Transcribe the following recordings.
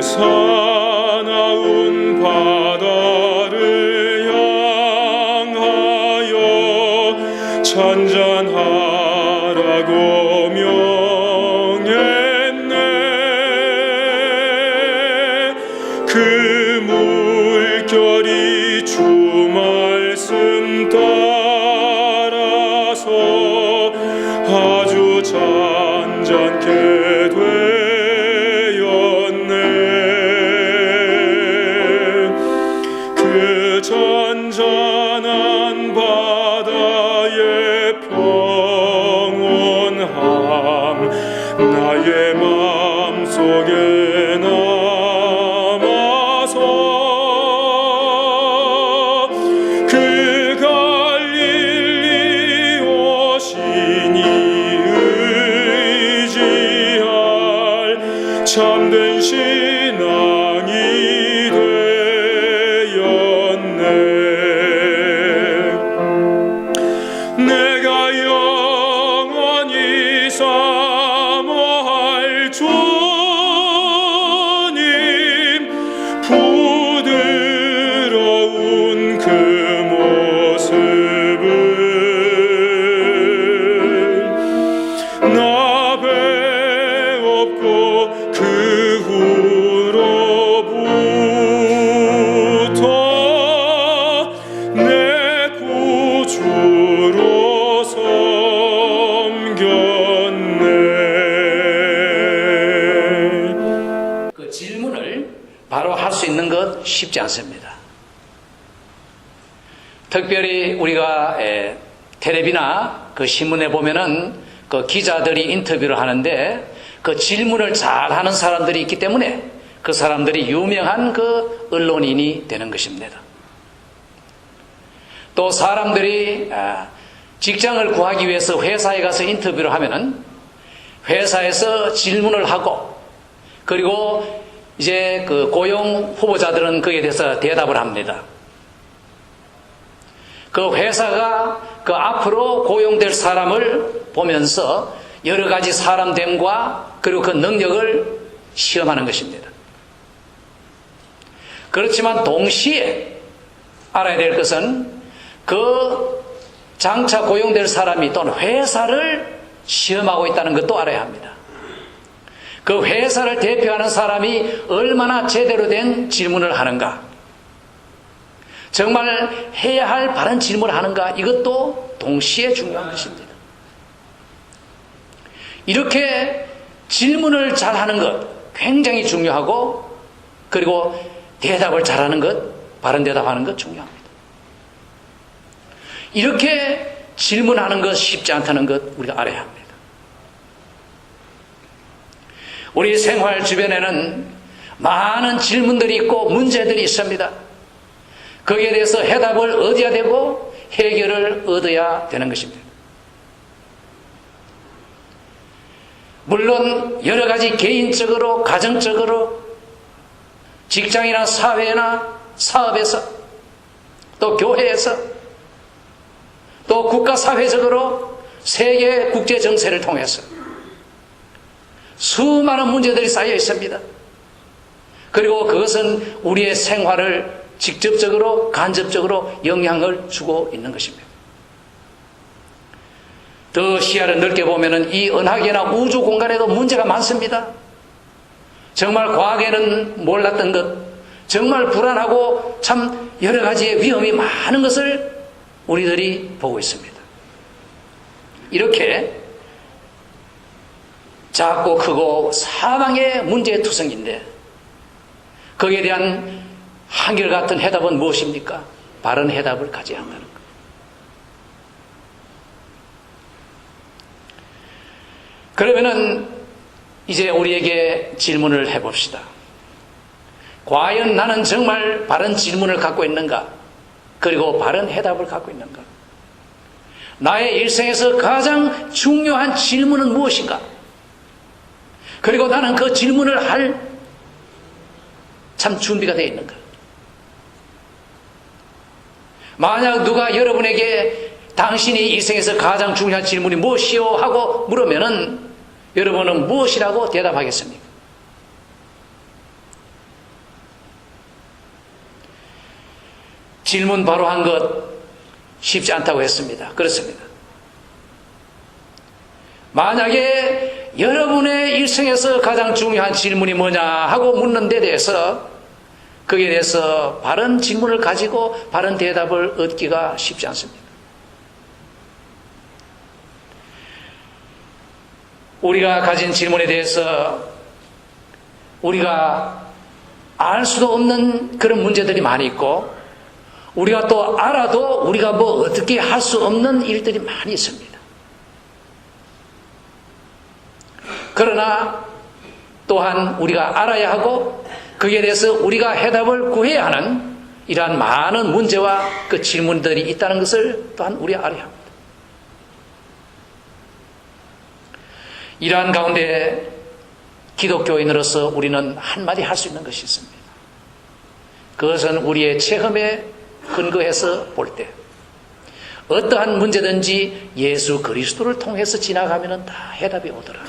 사나운 바다를 향하여 잔잔하라고 명했네. 그 물결이 주 말씀 따라서 아주 잔잔케 되었네. 그 잔잔한 바다의 평온함 나의 마음속에 남아서 그 갈릴리 오시니 의지할 참된 신앙이 되었네. 내가 영원히 사모할 주님 부드러운 그 모습을 나 배웠고 그 후로부터 내 구주로 섬겼네. 그 질문을 바로 할 수 있는 것 쉽지 않습니다. 특별히 우리가 텔레비나 그 신문에 보면은 그 기자들이 인터뷰를 하는데 그 질문을 잘 하는 사람들이 있기 때문에 그 사람들이 유명한 그 언론인이 되는 것입니다. 또 사람들이 직장을 구하기 위해서 회사에 가서 인터뷰를 하면은 회사에서 질문을 하고 그리고 이제 그 고용 후보자들은 거기에 대해서 대답을 합니다. 그 회사가 그 앞으로 고용될 사람을 보면서 여러 가지 사람됨과 그리고 그 능력을 시험하는 것입니다. 그렇지만 동시에 알아야 될 것은 그 장차 고용될 사람이 또는 회사를 시험하고 있다는 것도 알아야 합니다. 그 회사를 대표하는 사람이 얼마나 제대로 된 질문을 하는가, 정말 해야 할 바른 질문을 하는가, 이것도 동시에 중요한 것입니다. 이렇게 질문을 잘하는 것 굉장히 중요하고 그리고 대답을 잘하는 것, 바른 대답하는 것 중요합니다. 이렇게 질문하는 것 쉽지 않다는 것 우리가 알아야 합니다. 우리 생활 주변에는 많은 질문들이 있고 문제들이 있습니다. 거기에 대해서 해답을 얻어야 되고 해결을 얻어야 되는 것입니다. 물론 여러 가지 개인적으로, 가정적으로, 직장이나 사회나 사업에서, 또 교회에서, 또 국가사회적으로 세계 국제 정세를 통해서 수많은 문제들이 쌓여 있습니다. 그리고 그것은 우리의 생활을 직접적으로, 간접적으로 영향을 주고 있는 것입니다. 더 시야를 넓게 보면은 이 은하계나 우주 공간에도 문제가 많습니다. 정말 과거에는 몰랐던 것, 정말 불안하고 참 여러 가지의 위험이 많은 것을 우리들이 보고 있습니다. 이렇게 작고 크고 사방의 문제의 투성인데 거기에 대한 한결같은 해답은 무엇입니까? 바른 해답을 가져야 한다는 것. 그러면은 이제 우리에게 질문을 해봅시다. 과연 나는 정말 바른 질문을 갖고 있는가? 그리고 바른 해답을 갖고 있는가? 나의 일생에서 가장 중요한 질문은 무엇인가? 그리고 나는 그 질문을 할 참 준비가 되어 있는가? 만약 누가 여러분에게 당신이 일생에서 가장 중요한 질문이 무엇이요? 하고 물으면은 여러분은 무엇이라고 대답하겠습니까? 질문 바로 한 것 쉽지 않다고 했습니다. 그렇습니다. 만약에 여러분의 일생에서 가장 중요한 질문이 뭐냐 하고 묻는 데 대해서 거기에 대해서 바른 질문을 가지고 바른 대답을 얻기가 쉽지 않습니다. 우리가 가진 질문에 대해서 우리가 알 수도 없는 그런 문제들이 많이 있고 우리가 또 알아도 우리가 뭐 어떻게 할 수 없는 일들이 많이 있습니다. 그러나 또한 우리가 알아야 하고 거기에 대해서 우리가 해답을 구해야 하는 이러한 많은 문제와 그 질문들이 있다는 것을 또한 우리가 알아야 합니다. 이러한 가운데 기독교인으로서 우리는 한마디 할 수 있는 것이 있습니다. 그것은 우리의 체험에 근거해서 볼 때 어떠한 문제든지 예수 그리스도를 통해서 지나가면 다 해답이 오더라.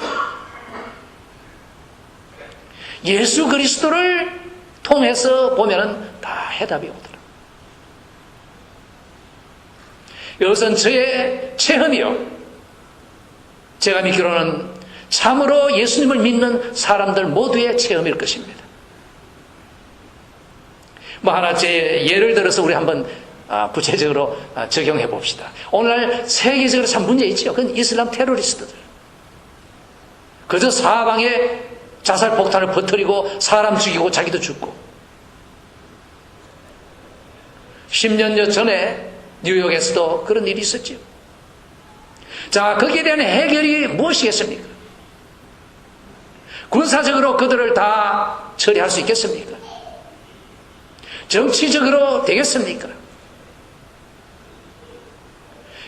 예수 그리스도를 통해서 보면 다 해답이 오더라. 이것은 저의 체험이요. 제가 믿기로는 참으로 예수님을 믿는 사람들 모두의 체험일 것입니다. 뭐 하나 제 예를 들어서 우리 한번 구체적으로 적용해 봅시다. 오늘날 세계적으로 참 문제 있죠. 그건 이슬람 테러리스트들. 그저 사방에 자살 폭탄을 퍼뜨리고 사람 죽이고 자기도 죽고. 10년여 전에 뉴욕에서도 그런 일이 있었죠. 자, 거기에 대한 해결이 무엇이겠습니까? 군사적으로 그들을 다 처리할 수 있겠습니까? 정치적으로 되겠습니까?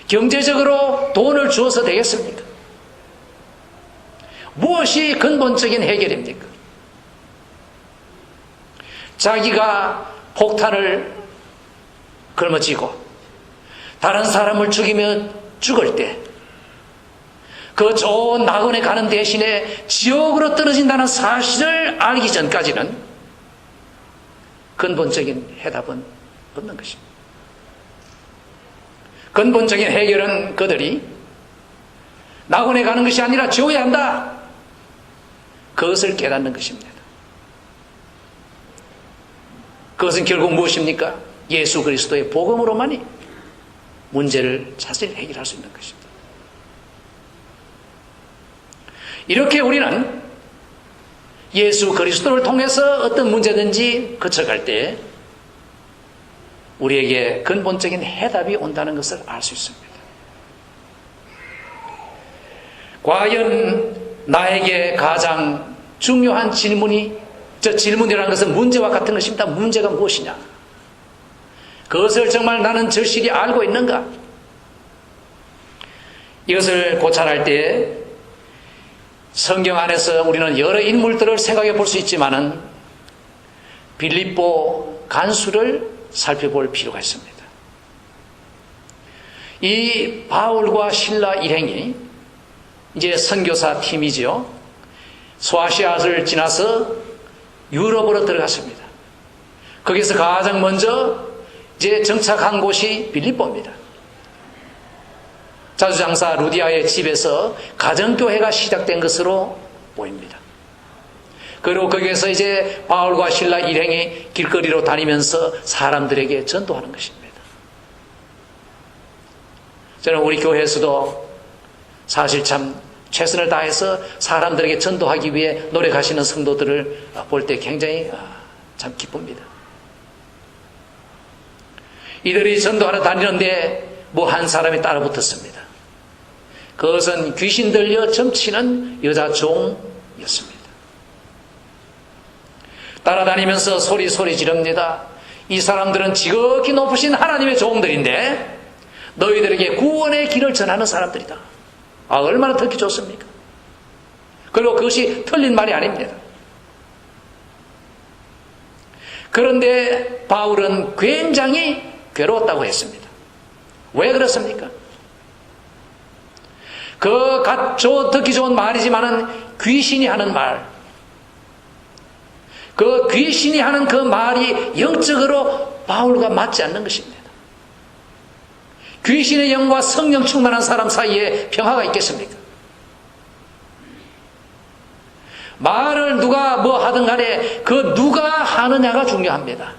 경제적으로 돈을 주어서 되겠습니까? 무엇이 근본적인 해결입니까? 자기가 폭탄을 걸머쥐고 다른 사람을 죽이며 죽을 때 그 좋은 낙원에 가는 대신에 지옥으로 떨어진다는 사실을 알기 전까지는 근본적인 해답은 없는 것입니다. 근본적인 해결은 그들이 낙원에 가는 것이 아니라 지옥에 한다. 그것을 깨닫는 것입니다. 그것은 결국 무엇입니까? 예수 그리스도의 복음으로만이 문제를 자세히 해결할 수 있는 것입니다. 이렇게 우리는 예수 그리스도를 통해서 어떤 문제든지 거쳐갈 때 우리에게 근본적인 해답이 온다는 것을 알 수 있습니다. 과연 나에게 가장 중요한 질문이, 저 질문이라는 것은 문제와 같은 것입니다. 문제가 무엇이냐? 그것을 정말 나는 절실히 알고 있는가? 이것을 고찰할 때 성경 안에서 우리는 여러 인물들을 생각해 볼 수 있지만은 빌립보 간수를 살펴볼 필요가 있습니다. 이 바울과 실라 일행이 이제 선교사 팀이죠. 소아시아를 지나서 유럽으로 들어갔습니다. 거기서 가장 먼저 이제 정착한 곳이 빌립보입니다. 자주장사 루디아의 집에서 가정교회가 시작된 것으로 보입니다. 그리고 거기에서 이제 바울과 실라 일행이 길거리로 다니면서 사람들에게 전도하는 것입니다. 저는 우리 교회에서도 사실 참 최선을 다해서 사람들에게 전도하기 위해 노력하시는 성도들을 볼 때 굉장히 참 기쁩니다. 이들이 전도하러 다니는데 뭐 한 사람이 따라 붙었습니다. 그것은 귀신 들려 점치는 여자 종이었습니다. 따라다니면서 소리 지릅니다. 이 사람들은 지극히 높으신 하나님의 종들인데 너희들에게 구원의 길을 전하는 사람들이다. 얼마나 듣기 좋습니까? 그리고 그것이 틀린 말이 아닙니다. 그런데 바울은 굉장히 괴로웠다고 했습니다. 왜 그렇습니까? 듣기 좋은 말이지만은 귀신이 하는 말, 그 귀신이 하는 그 말이 영적으로 바울과 맞지 않는 것입니다. 귀신의 영과 성령 충만한 사람 사이에 평화가 있겠습니까? 말을 누가 뭐 하든 간에 그 누가 하느냐가 중요합니다.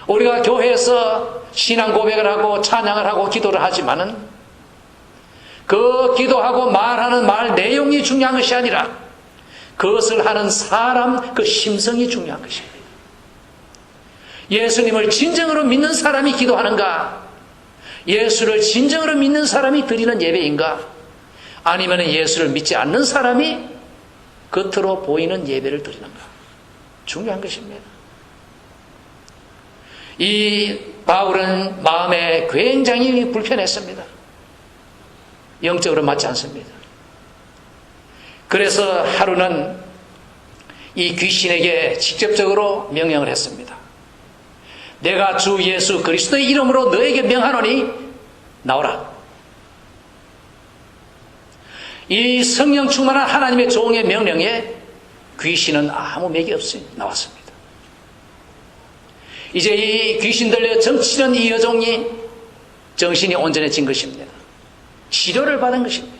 우리가 교회에서 신앙 고백을 하고 찬양을 하고 기도를 하지만은 그 기도하고 말하는 말 내용이 중요한 것이 아니라 그것을 하는 사람 그 심성이 중요한 것입니다. 예수님을 진정으로 믿는 사람이 기도하는가? 예수를 진정으로 믿는 사람이 드리는 예배인가? 아니면 예수를 믿지 않는 사람이 겉으로 보이는 예배를 드리는가? 중요한 것입니다. 이 바울은 마음에 굉장히 불편했습니다. 영적으로 맞지 않습니다. 그래서 하루는 이 귀신에게 직접적으로 명령을 했습니다. 내가 주 예수 그리스도의 이름으로 너에게 명하노니 나오라. 이 성령 충만한 하나님의 종의 명령에 귀신은 아무 맥이 없이 나왔습니다. 이제 이 귀신 들려 정치는 이 여종이 정신이 온전해진 것입니다. 치료를 받은 것입니다.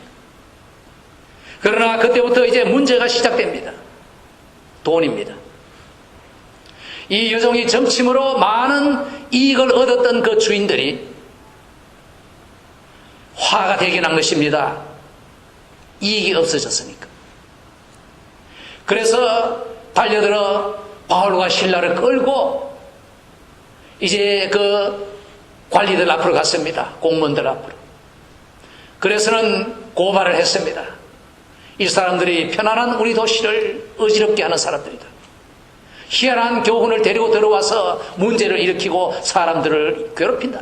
그러나 그때부터 이제 문제가 시작됩니다. 돈입니다. 이 여종이 점침으로 많은 이익을 얻었던 그 주인들이 화가 되게 난 것입니다. 이익이 없어졌으니까. 그래서 달려들어 바울과 실라를 끌고 이제 그 관리들 앞으로 갔습니다. 공무원들 앞으로. 그래서는 고발을 했습니다. 이 사람들이 편안한 우리 도시를 어지럽게 하는 사람들이다. 희한한 교훈을 데리고 들어와서 문제를 일으키고 사람들을 괴롭힌다.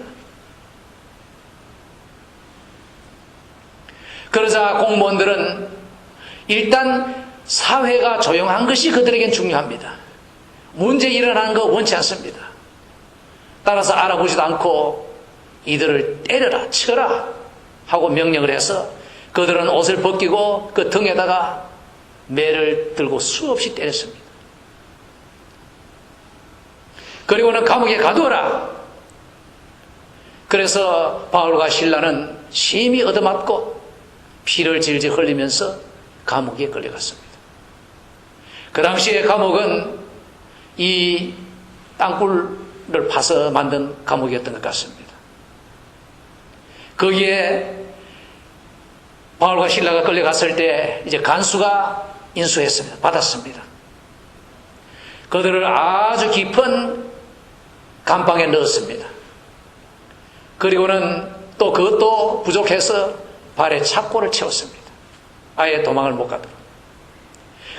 그러자 공무원들은 일단 사회가 조용한 것이 그들에겐 중요합니다. 문제 일어나는 거 원치 않습니다. 따라서 알아보지도 않고 이들을 때려라, 쳐라 하고 명령을 해서 그들은 옷을 벗기고 그 등에다가 매를 들고 수없이 때렸습니다. 그리고는 감옥에 가두어라. 그래서 바울과 실라는 심히 얻어맞고 피를 질질 흘리면서 감옥에 끌려갔습니다. 그 당시에 감옥은 이 땅굴을 파서 만든 감옥이었던 것 같습니다. 거기에 바울과 실라가 끌려갔을 때 이제 간수가 인수했습니다. 받았습니다. 그들을 아주 깊은 감방에 넣었습니다. 그리고는 또 그것도 부족해서 발에 착고를 채웠습니다. 아예 도망을 못 가도록.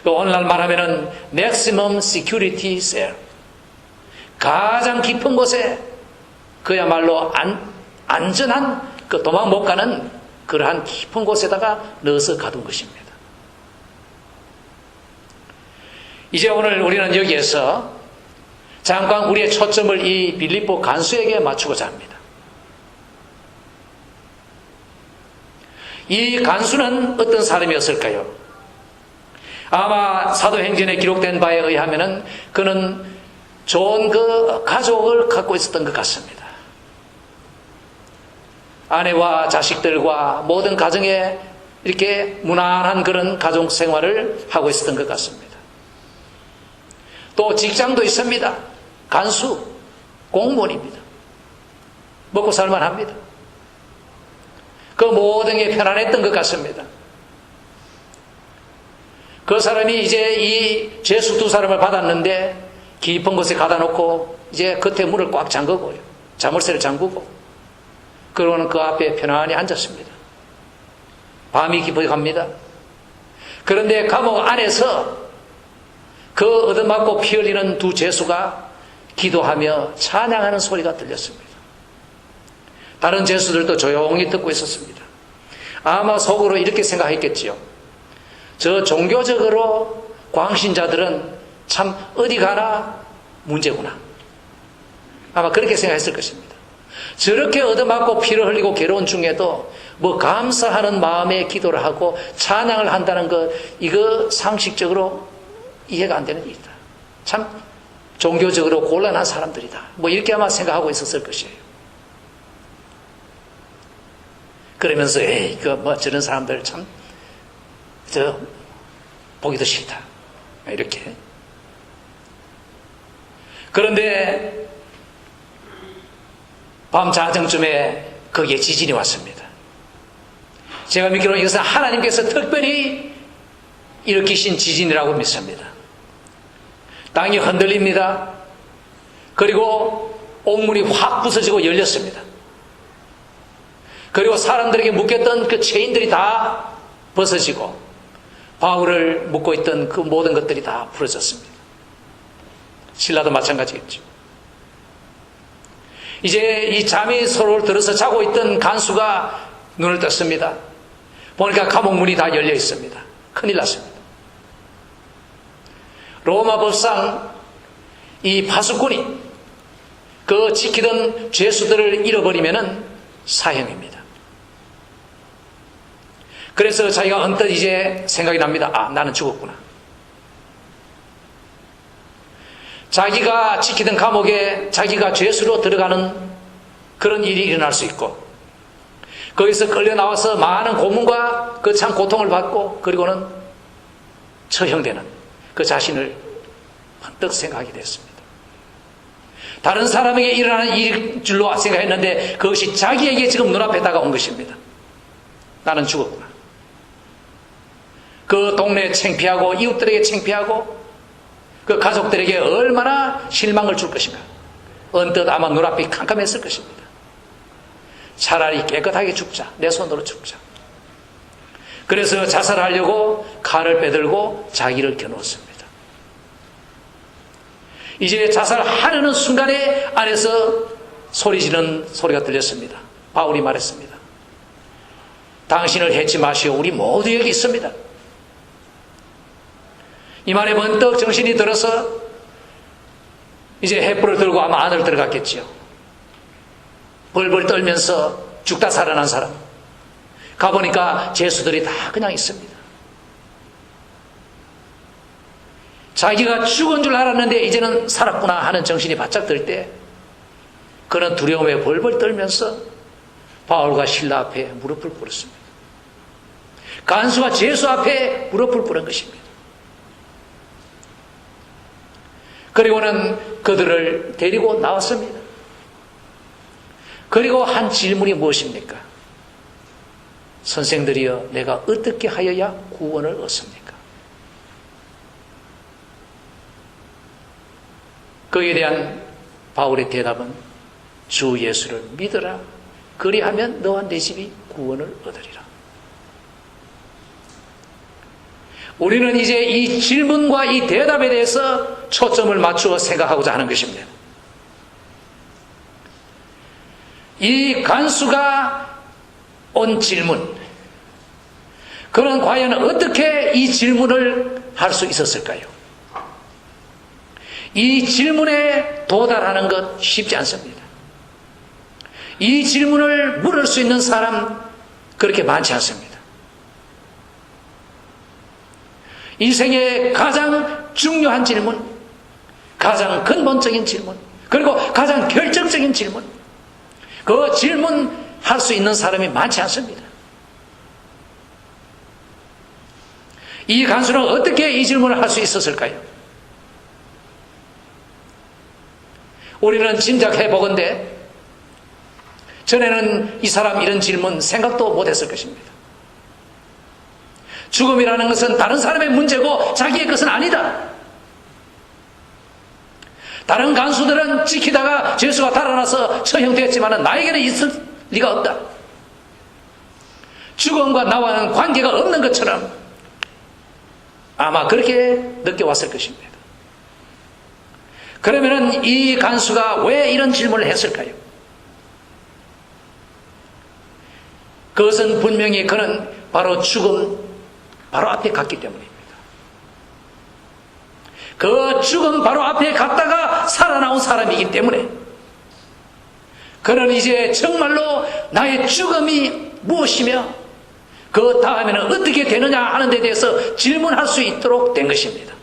오늘날 말하면은 maximum security cell, 가장 깊은 곳에 그야말로 안전한 그 도망 못 가는 그러한 깊은 곳에다가 넣어서 가둔 것입니다. 이제 오늘 우리는 여기에서 잠깐 우리의 초점을 이 빌립보 간수에게 맞추고자 합니다. 이 간수는 어떤 사람이었을까요? 아마 사도행전에 기록된 바에 의하면은 그는 좋은 그 가족을 갖고 있었던 것 같습니다. 아내와 자식들과 모든 가정에 이렇게 무난한 그런 가족 생활을 하고 있었던 것 같습니다. 또 직장도 있습니다. 간수, 공무원입니다. 먹고 살만합니다. 그 모든 게 편안했던 것 같습니다. 그 사람이 이제 이 죄수 두 사람을 받았는데 깊은 곳에 가다 놓고 이제 겉에 문을 꽉 잠그고요. 자물쇠를 잠그고 그러고는 그 앞에 편안히 앉았습니다. 밤이 깊어갑니다. 그런데 감옥 안에서 그 얻어맞고 피 흘리는 두 죄수가 기도하며 찬양하는 소리가 들렸습니다. 다른 죄수들도 조용히 듣고 있었습니다. 아마 속으로 이렇게 생각했겠지요. 저 종교적으로 광신자들은 참 어디 가나 문제구나. 아마 그렇게 생각했을 것입니다. 저렇게 얻어맞고 피를 흘리고 괴로운 중에도 뭐 감사하는 마음에 기도를 하고 찬양을 한다는 것, 이거 상식적으로 이해가 안 되는 일이다. 참 종교적으로 곤란한 사람들이다. 뭐 이렇게 아마 생각하고 있었을 것이에요. 그러면서 에이 뭐 저런 사람들 참 보기도 싫다. 이렇게. 그런데 밤 자정쯤에 거기에 지진이 왔습니다. 제가 믿기로는 이것은 하나님께서 특별히 일으키신 지진이라고 믿습니다. 땅이 흔들립니다. 그리고 옥문이 확 부서지고 열렸습니다. 그리고 사람들에게 묶였던 그 체인들이 다 벗어지고 바울을 묶고 있던 그 모든 것들이 다 풀어졌습니다. 신라도 마찬가지겠죠. 이제 이 잠이 서로를 들어서 자고 있던 간수가 눈을 떴습니다. 보니까 감옥 문이 다 열려 있습니다. 큰일 났습니다. 로마 법상 이 파수꾼이 그 지키던 죄수들을 잃어버리면은 사형입니다. 그래서 자기가 언뜻 이제 생각이 납니다. 아, 나는 죽었구나. 자기가 지키던 감옥에 자기가 죄수로 들어가는 그런 일이 일어날 수 있고, 거기서 끌려 나와서 많은 고문과 그 참 고통을 받고, 그리고는 처형되는 그 자신을 번뜩 생각하게 됐습니다. 다른 사람에게 일어나는 일일 줄로 생각했는데 그것이 자기에게 지금 눈앞에 다가온 것입니다. 나는 죽었구나. 그 동네에 창피하고 이웃들에게 창피하고 그 가족들에게 얼마나 실망을 줄 것인가. 언뜻 아마 눈앞이 캄캄했을 것입니다. 차라리 깨끗하게 죽자. 내 손으로 죽자. 그래서 자살하려고 칼을 빼들고 자기를 겨누었습니다. 이제 자살하려는 순간에 안에서 소리 지르는 소리가 들렸습니다. 바울이 말했습니다. 당신을 해치 마시오. 우리 모두 여기 있습니다. 이 말에 번뜩 정신이 들어서 이제 횃불을 들고 아마 안으로 들어갔겠지요. 벌벌 떨면서 죽다 살아난 사람. 가보니까 죄수들이 다 그냥 있습니다. 자기가 죽은 줄 알았는데 이제는 살았구나 하는 정신이 바짝 들 때 그는 두려움에 벌벌 떨면서 바울과 실라 앞에 무릎을 꿇었습니다. 간수와 죄수 앞에 무릎을 꿇은 것입니다. 그리고는 그들을 데리고 나왔습니다. 그리고 한 질문이 무엇입니까? 선생들이여, 내가 어떻게 하여야 구원을 얻습니까? 거기에 대한 바울의 대답은 주 예수를 믿으라. 그리하면 너와 내 집이 구원을 얻으리라. 우리는 이제 이 질문과 이 대답에 대해서 초점을 맞추어 생각하고자 하는 것입니다. 이 간수가 온 질문, 그는 과연 어떻게 이 질문을 할 수 있었을까요? 이 질문에 도달하는 것 쉽지 않습니다. 이 질문을 물을 수 있는 사람 그렇게 많지 않습니다. 인생의 가장 중요한 질문, 가장 근본적인 질문, 그리고 가장 결정적인 질문, 그 질문할 수 있는 사람이 많지 않습니다. 이 간수는 어떻게 이 질문을 할 수 있었을까요? 우리는 짐작해 보건대 전에는 이 사람 이런 질문 생각도 못했을 것입니다. 죽음이라는 것은 다른 사람의 문제고 자기의 것은 아니다. 다른 간수들은 지키다가 죄수가 달아나서 처형되었지만 나에게는 있을 리가 없다. 죽음과 나와는 관계가 없는 것처럼 아마 그렇게 느껴왔을 것입니다. 그러면 이 간수가 왜 이런 질문을 했을까요? 그것은 분명히 그는 바로 죽음 바로 앞에 갔기 때문입니다. 그 죽음 바로 앞에 갔다가 살아나온 사람이기 때문에 그는 이제 정말로 나의 죽음이 무엇이며 그 다음에는 어떻게 되느냐 하는 데 대해서 질문할 수 있도록 된 것입니다.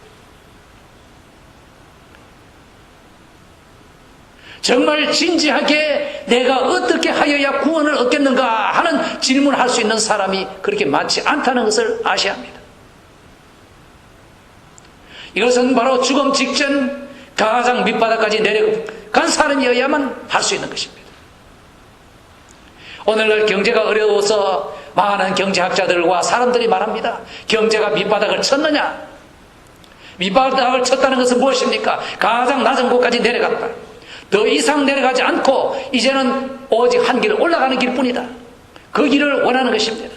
정말 진지하게 내가 어떻게 하여야 구원을 얻겠는가 하는 질문을 할 수 있는 사람이 그렇게 많지 않다는 것을 아셔야 합니다. 이것은 바로 죽음 직전 가장 밑바닥까지 내려간 사람이어야만 할 수 있는 것입니다. 오늘날 경제가 어려워서 많은 경제학자들과 사람들이 말합니다. 경제가 밑바닥을 쳤느냐? 밑바닥을 쳤다는 것은 무엇입니까? 가장 낮은 곳까지 내려갔다. 더 이상 내려가지 않고 이제는 오직 한 길 올라가는 길뿐이다. 그 길을 원하는 것입니다.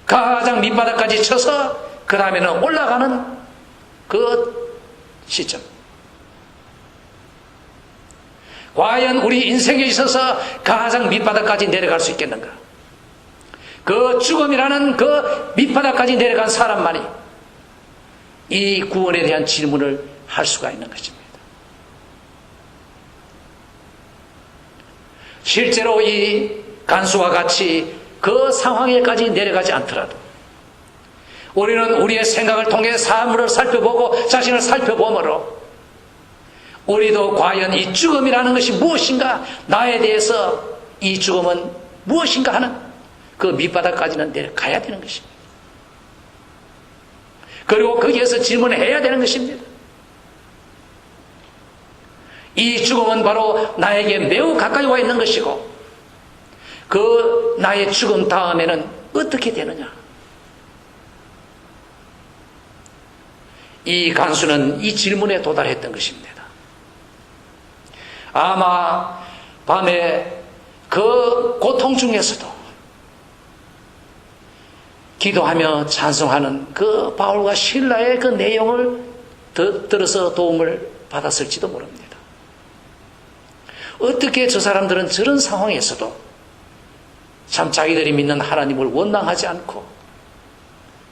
가장 밑바닥까지 쳐서 그 다음에는 올라가는 그 시점. 과연 우리 인생에 있어서 가장 밑바닥까지 내려갈 수 있겠는가? 그 죽음이라는 그 밑바닥까지 내려간 사람만이 이 구원에 대한 질문을 할 수가 있는 것입니다. 실제로 이 간수와 같이 그 상황에까지 내려가지 않더라도 우리는 우리의 생각을 통해 사물을 살펴보고 자신을 살펴보므로 우리도 과연 이 죽음이라는 것이 무엇인가, 나에 대해서 이 죽음은 무엇인가 하는 그 밑바닥까지는 내려가야 되는 것입니다. 그리고 거기에서 질문을 해야 되는 것입니다. 이 죽음은 바로 나에게 매우 가까이 와 있는 것이고 그 나의 죽음 다음에는 어떻게 되느냐. 이 간수는 이 질문에 도달했던 것입니다. 아마 밤에 그 고통 중에서도 기도하며 찬송하는 그 바울과 실라의 그 내용을 들어서 도움을 받았을지도 모릅니다. 어떻게 저 사람들은 저런 상황에서도 참 자기들이 믿는 하나님을 원망하지 않고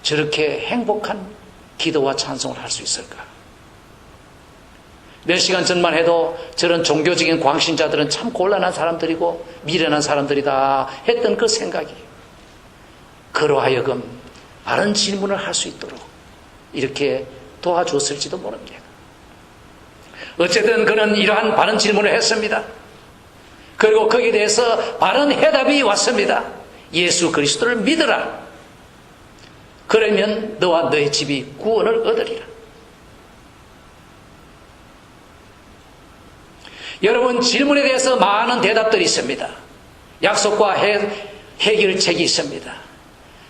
저렇게 행복한 기도와 찬송을 할 수 있을까? 몇 시간 전만 해도 저런 종교적인 광신자들은 참 곤란한 사람들이고 미련한 사람들이다 했던 그 생각이 그로 하여금 바른 질문을 할 수 있도록 이렇게 도와줬을지도 모릅니다. 어쨌든 그는 이러한 바른 질문을 했습니다. 그리고 거기에 대해서 바른 해답이 왔습니다. 예수 그리스도를 믿으라. 그러면 너와 너의 집이 구원을 얻으리라. 여러분, 질문에 대해서 많은 대답들이 있습니다. 약속과 해결책이 있습니다.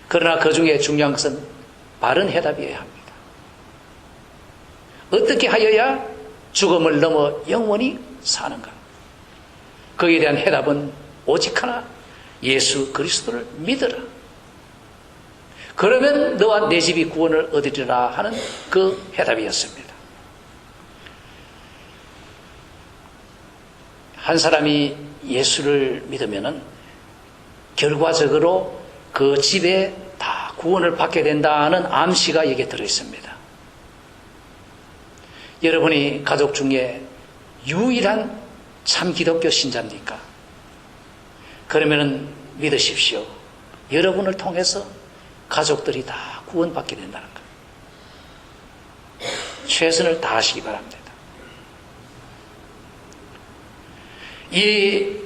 그러나 그 중에 중요한 것은 바른 해답이어야 합니다. 어떻게 하여야 죽음을 넘어 영원히 사는가? 거기에 대한 해답은 오직 하나, 예수 그리스도를 믿으라. 그러면 너와 내 집이 구원을 얻으리라 하는 그 해답이었습니다. 한 사람이 예수를 믿으면은 결과적으로 그 집에 다 구원을 받게 된다는 암시가 여기에 들어있습니다. 여러분이 가족 중에 유일한 참 기독교 신자입니까? 그러면은 믿으십시오. 여러분을 통해서 가족들이 다 구원받게 된다는 것. 최선을 다하시기 바랍니다. 이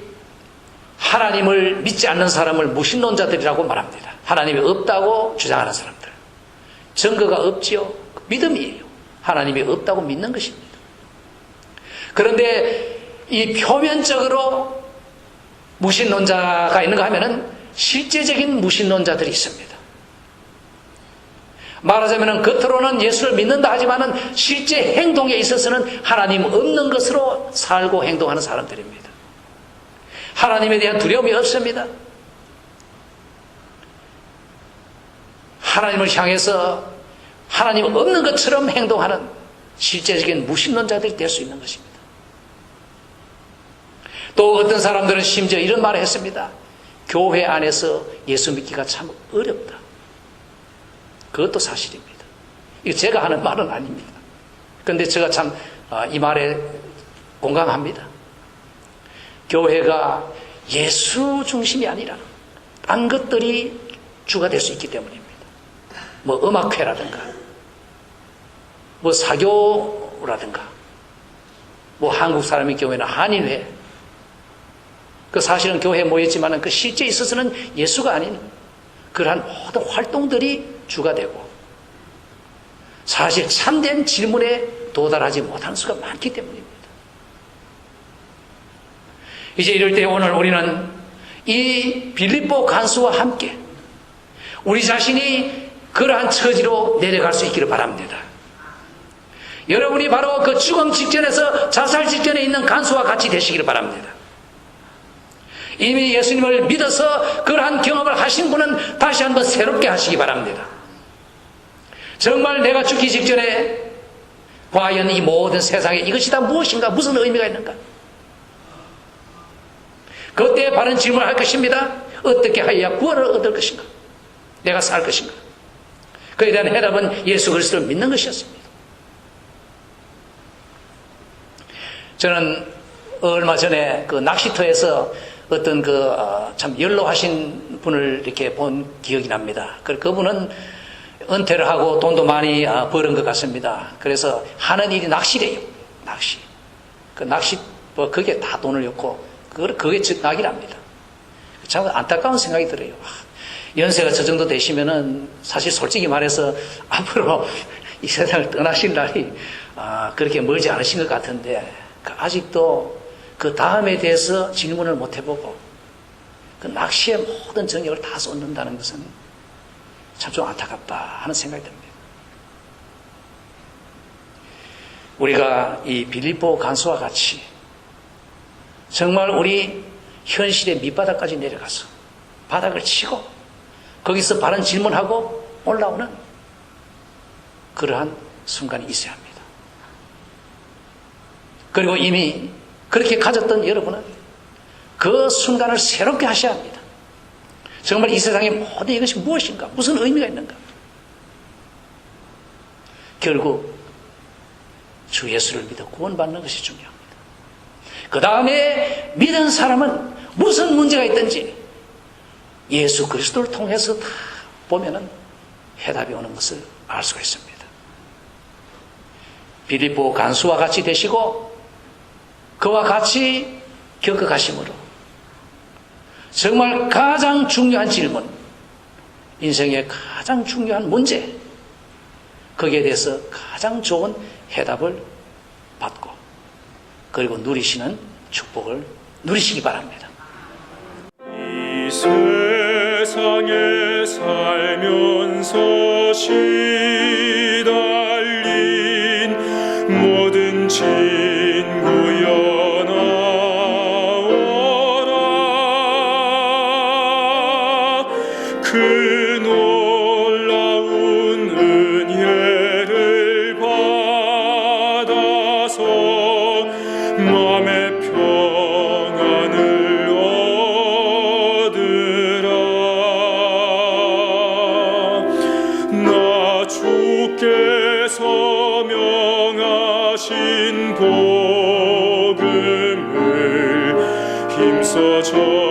하나님을 믿지 않는 사람을 무신론자들이라고 말합니다. 하나님이 없다고 주장하는 사람들. 증거가 없지요. 믿음이에요. 하나님이 없다고 믿는 것입니다. 그런데 이 표면적으로 무신론자가 있는가 하면은 실제적인 무신론자들이 있습니다. 말하자면 겉으로는 예수를 믿는다 하지만은 실제 행동에 있어서는 하나님 없는 것으로 살고 행동하는 사람들입니다. 하나님에 대한 두려움이 없습니다. 하나님을 향해서 하나님 없는 것처럼 행동하는 실제적인 무신론자들이 될 수 있는 것입니다. 또 어떤 사람들은 심지어 이런 말을 했습니다. 교회 안에서 예수 믿기가 참 어렵다. 그것도 사실입니다. 이거 제가 하는 말은 아닙니다. 그런데 제가 참 이 말에 공감합니다. 교회가 예수 중심이 아니라 딴 것들이 주가 될 수 있기 때문입니다. 뭐 음악회라든가 뭐 사교라든가 뭐 한국 사람의 경우에는 한인회, 그 사실은 교회에 모였지만 그 실제 있어서는 예수가 아닌 그러한 모든 활동들이 주가 되고, 사실 참된 질문에 도달하지 못하는 수가 많기 때문입니다. 이제 이럴 때 오늘 우리는 이 빌립보 간수와 함께 우리 자신이 그러한 처지로 내려갈 수 있기를 바랍니다. 여러분이 바로 그 죽음 직전에서 자살 직전에 있는 간수와 같이 되시기를 바랍니다. 이미 예수님을 믿어서 그러한 경험을 하신 분은 다시 한번 새롭게 하시기 바랍니다. 정말 내가 죽기 직전에 과연 이 모든 세상에 이것이 다 무엇인가, 무슨 의미가 있는가? 그때 바른 질문을 할 것입니다. 어떻게 하여야 구원을 얻을 것인가? 내가 살 것인가? 그에 대한 해답은 예수 그리스도를 믿는 것이었습니다. 저는 얼마 전에 그 낚시터에서 어떤 참 연로하신 분을 이렇게 본 기억이 납니다. 그분은 은퇴를 하고 돈도 많이 벌은 것 같습니다. 그래서 하는 일이 낚시래요. 낚시. 그 낚시, 그게 다 돈을 넣고, 그게 즉 낙이랍니다. 참 안타까운 생각이 들어요. 연세가 저 정도 되시면은 사실 솔직히 말해서 앞으로 이 세상을 떠나실 날이 그렇게 멀지 않으신 것 같은데, 아직도 그 다음에 대해서 질문을 못 해보고 그 낚시의 모든 정력을 다 쏟는다는 것은 참 좀 안타깝다 하는 생각이 듭니다. 우리가 이 빌립보 간수와 같이 정말 우리 현실의 밑바닥까지 내려가서 바닥을 치고 거기서 바른 질문하고 올라오는 그러한 순간이 있어야 합니다. 그리고 이미 그렇게 가졌던 여러분은 그 순간을 새롭게 하셔야 합니다. 정말 이 세상의 모든 이것이 무엇인가? 무슨 의미가 있는가? 결국 주 예수를 믿어 구원받는 것이 중요합니다. 그 다음에 믿은 사람은 무슨 문제가 있든지 예수 그리스도를 통해서 다 보면은 해답이 오는 것을 알 수가 있습니다. 빌립보 간수와 같이 되시고 그와 같이 겪어가심으로 정말 가장 중요한 질문, 인생의 가장 중요한 문제, 거기에 대해서 가장 좋은 해답을 받고 그리고 누리시는 축복을 누리시기 바랍니다. 이 세상에 살면서 시달린 모든 친구여 나와라. 그 놀라운 은혜를 받아서 마음의 평안을 얻으라. 나 주께서 명하신 복음을 힘써 전